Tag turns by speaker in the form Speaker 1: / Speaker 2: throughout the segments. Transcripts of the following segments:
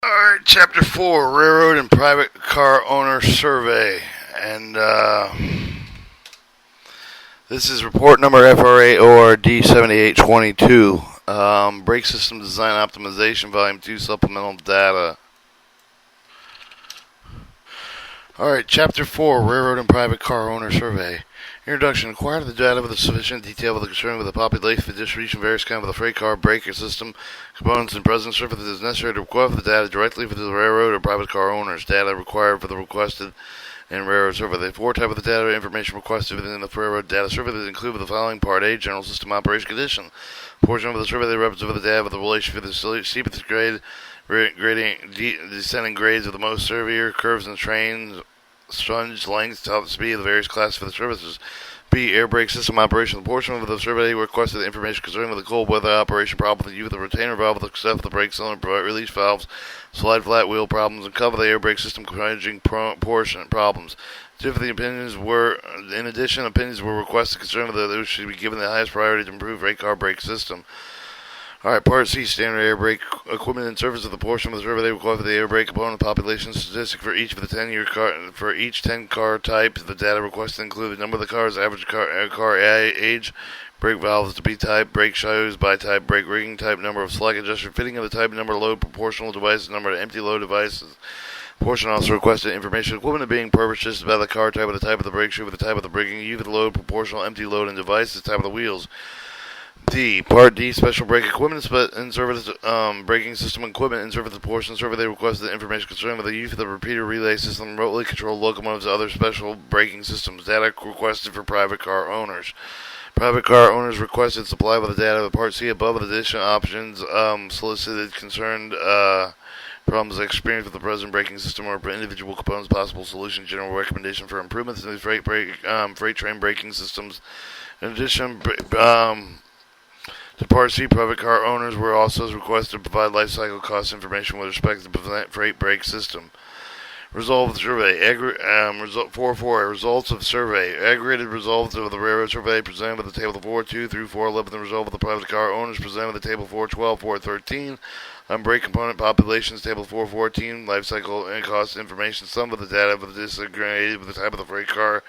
Speaker 1: Alright, Chapter 4 Railroad and Private Car Owner Survey. And this is report number FRA ORD 7822. Brake System Design Optimization, Volume 2, Supplemental Data. Alright, Chapter 4 Railroad and Private Car Owner Survey. Introduction. Acquire the data with a sufficient detail with the concern with the population, the distribution, various kinds of the freight car, breaker system, components, and present surface is necessary to request the data directly for the railroad or private car owners. Data required for the requested and railroad survey. The four types of the data information requested within the railroad data survey that include the following: Part A, general system operation condition. Portion of the survey that represents the data with the relation for the steepest grade, grading, descending grades of the most severe curves and trains, sponge length, top speed of the various classes for the services. B, air brake system operation. The portion of the survey requested information concerning with the cold weather operation problem, the use of the retainer valve, the stuff, the brake cylinder, release valves, slide flat wheel problems, and cover the air brake system managing portion problems. Different opinions were, in addition, opinions were requested concerning whether those should be given the highest priority to improve rate car brake system. Alright, Part C, standard air brake equipment and service of the portion of the survey they require for the air brake component population statistic for each of the 10-year car for each 10 car type. The data requested include the number of the cars, average car age, brake valves to be type, brake shoes by type, brake rigging type, number of slack adjuster fitting of the type, number of load proportional devices, number of empty load devices. Portion also requested information equipment being purchased by the car type, of the type of the brake shoe, with the type of the braking, use of the load, proportional empty load, and devices, type of the wheels. D. Part D, special brake equipment and service, braking system equipment and service portion survey. They requested information concerning the use of the repeater relay system, remotely controlled locomotives, and other special braking systems. Data requested for private car owners. Private car owners requested supply with the data of Part C above with additional options solicited concerned problems experienced with the present braking system or individual components, possible solution, general recommendation for improvements in the freight train braking systems. In addition, to Part C, private car owners were also requested to provide life cycle cost information with respect to the freight brake system. Result of the survey. 4.4. Results of survey. Aggregated results of the railroad survey presented with the table 4.2 through 4.11. The result of the private car owners presented with the table 4.12, 4.13. Brake component populations, table 4.14. Life cycle and cost information. Some of the data with disaggregated with the type of the freight car.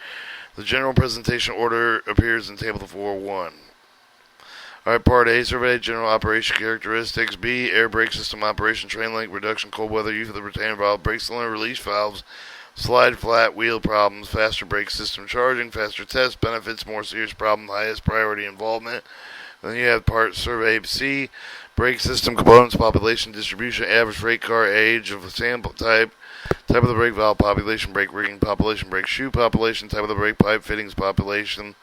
Speaker 1: The general presentation order appears in table 4.1. Alright, Part A, survey, general operation characteristics. B, air brake system operation, train length, reduction, cold weather, use of the retainer valve, brake cylinder, release valves, slide flat, wheel problems, faster brake system charging, faster test, benefits, more serious problem, highest priority involvement. Then you have Part Survey C, brake system components, population distribution, average freight car age of sample type of the brake valve population, brake rigging population, brake shoe population, type of the brake pipe fittings population.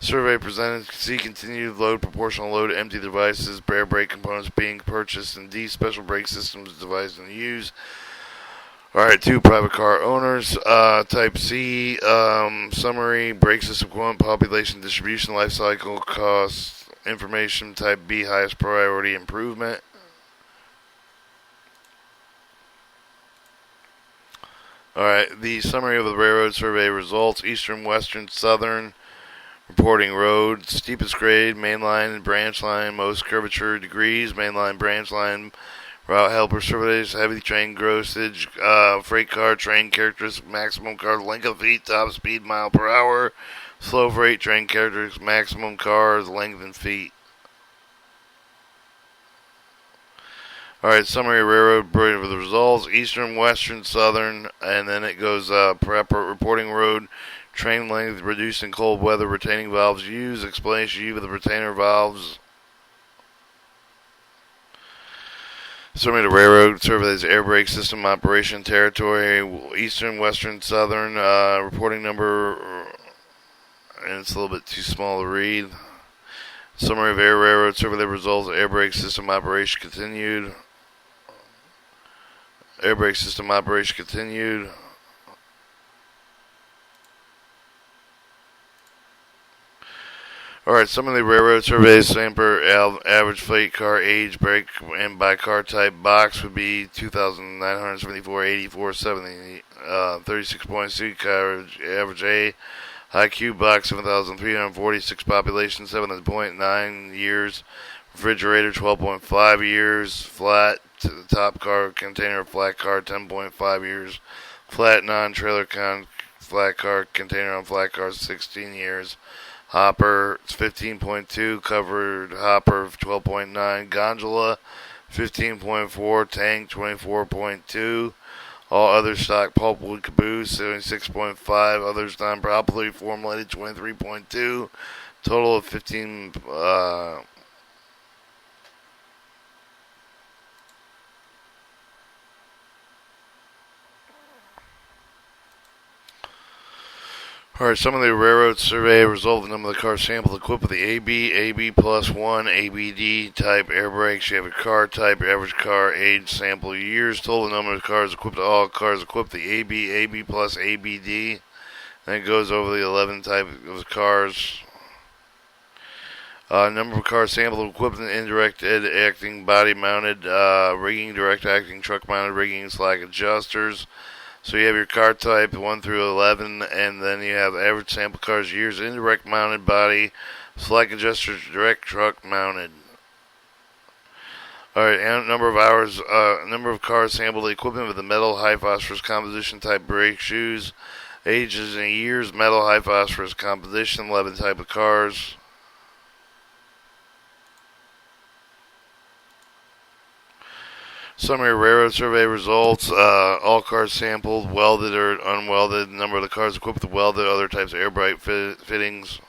Speaker 1: Survey presented. C, continued load, proportional load, empty devices, bare brake components being purchased, and D, special brake systems devised and used. Alright, 2, private car owners. Type C, summary, brake system component, population, distribution, life cycle, cost, information. Type B, highest priority improvement. Alright, the summary of the railroad survey results: eastern, western, southern. Reporting road, steepest grade, mainline, branch line, most curvature degrees, mainline, branch line, route helper surveys, heavy train grossage, freight car, train characteristics, maximum car length of feet, top speed, mile per hour, slow freight, train characteristics, maximum cars, length in feet. Alright, summary of railroad with the results: eastern, western, southern, and then it goes reporting road, train length reduced in cold weather, retaining valves used, explanation use of the retainer valves. Summary of the railroad surveys, air brake system operation territory, eastern, western, southern, reporting number, and it's a little bit too small to read. Summary of air railroad survey results, air brake system operation continued. Air brake system operation continued. Alright, some of the railroad surveys, sample average freight car age, brake, and by car type box would be 2,974, 84, 70, 36.6 average A. High Q box 7,346, population 7.9 years. Refrigerator 12.5 years. Flat to the top car container flat car 10.5 years. Flat non-trailer flat car container on flat cars 16 years. Hopper 15.2, covered hopper 12.9, gondola 15.4, tank 24.2, all other stock pulpwood caboose 76.5, others non-properly formulated 23.2, total of 15. Alright, some of the railroad survey result in the number of the cars sampled equipped with the AB, AB plus 1, ABD type air brakes. You have a car type, average car, age, sample years, total number of cars equipped, all cars equipped with the AB, AB plus ABD. Then it goes over the 11 type of cars. Number of cars sampled equipped with indirect acting, body mounted, rigging, direct acting, truck mounted rigging, slack adjusters. So you have your car type 1 through 11, and then you have average sample cars, years, indirect mounted body, slack adjusters, direct truck mounted. Alright, and number of hours, number of cars sampled, equipment with the metal high phosphorus composition type brake shoes, ages and years, metal high phosphorus composition, 11 type of cars. Summary railroad survey results. All cars sampled, welded or unwelded. Number of the cars equipped with welded, other types of air brake fittings.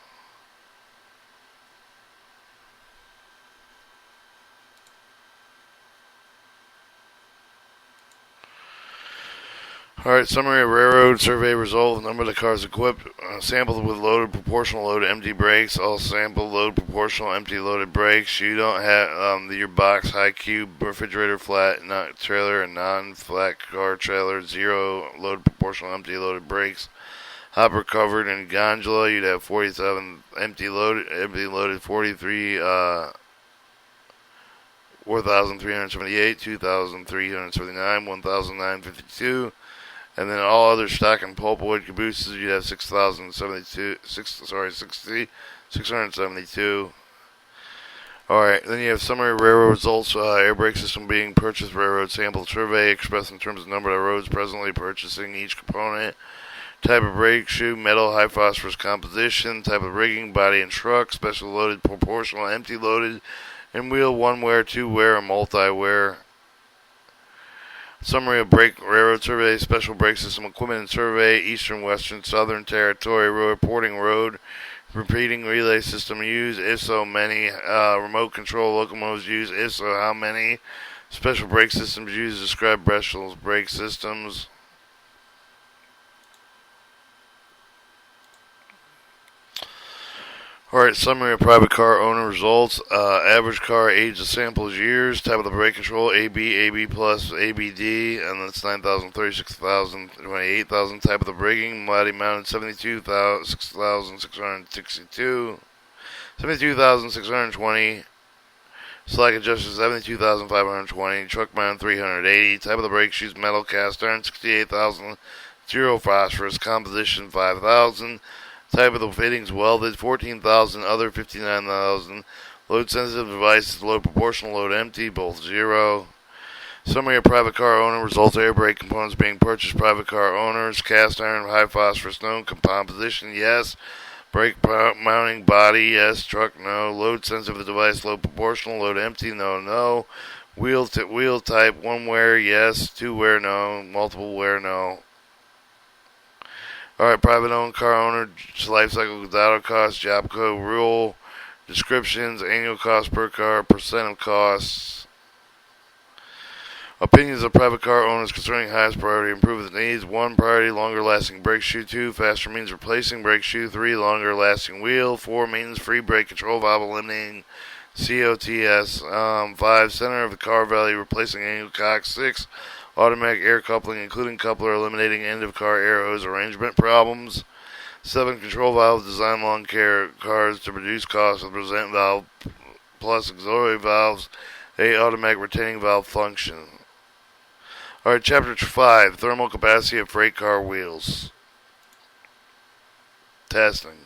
Speaker 1: Alright, summary of railroad survey result. Number of the cars equipped, sampled with loaded, proportional loaded, empty brakes. All sampled, load, proportional, empty, loaded brakes. You don't have your box, high cube, refrigerator, flat, not trailer, and non-flat car trailer. 0, load, proportional, empty, loaded brakes. Hopper covered and gondola. You'd have 47 empty loaded 43, 4,378, 2,379, 1,952. And then all other stock and pulpwood cabooses, you'd have 672. Alright, then you have summary railroad results, air brake system being purchased, railroad sample survey expressed in terms of number of roads presently purchasing each component, type of brake shoe, metal, high phosphorus composition, type of rigging, body and truck, special loaded, proportional, empty loaded, and wheel, one wear, two wear, or multi-wear. Summary of railroad survey, special brake system equipment and survey, Eastern, Western, Southern Territory, reporting road, repeating relay system used, if so many, remote control locomotives used, if so how many, special brake systems used, describe Breshel's brake systems. Alright, summary of private car owner results. Average car age of samples years. Type of the brake control, AB, AB plus ABD, and that's 9,000, 36,000, 28,000. Type of the braking, body mounted 72,662, 72,620. Slack adjuster 72,520. Truck mounted 380. Type of the brake shoes, metal cast iron 68,000. Zero phosphorus composition 5,000. Type of the fittings welded 14,000, other 59,000. Load sensitive devices, load proportional, load empty, both 0. Summary of private car owner results, air brake components being purchased, private car owners, cast iron, high phosphorus, no. Composition, yes. Brake mounting body, yes. Truck, no. Load sensitive device, load proportional, load empty, no. Wheel type, one wear, yes. Two wear, no. Multiple wear, no. Alright, private owned car owner, life cycle without cost, job code, rule, descriptions, annual cost per car, percent of costs. Opinions of private car owners concerning highest priority, improve the needs. 1, priority, longer lasting brake shoe. 2, faster means replacing brake shoe. 3, longer lasting wheel. 4, maintenance free brake control valve eliminating COTS. 5, center of the car value, replacing annual cox. 6, automatic air coupling, including coupler, eliminating end-of-car air hose arrangement problems. 7, control valve, design long cars to reduce costs with present valve plus auxiliary valves. 8, automatic retaining valve function. Alright, Chapter 5, thermal capacity of freight car wheels. Testing.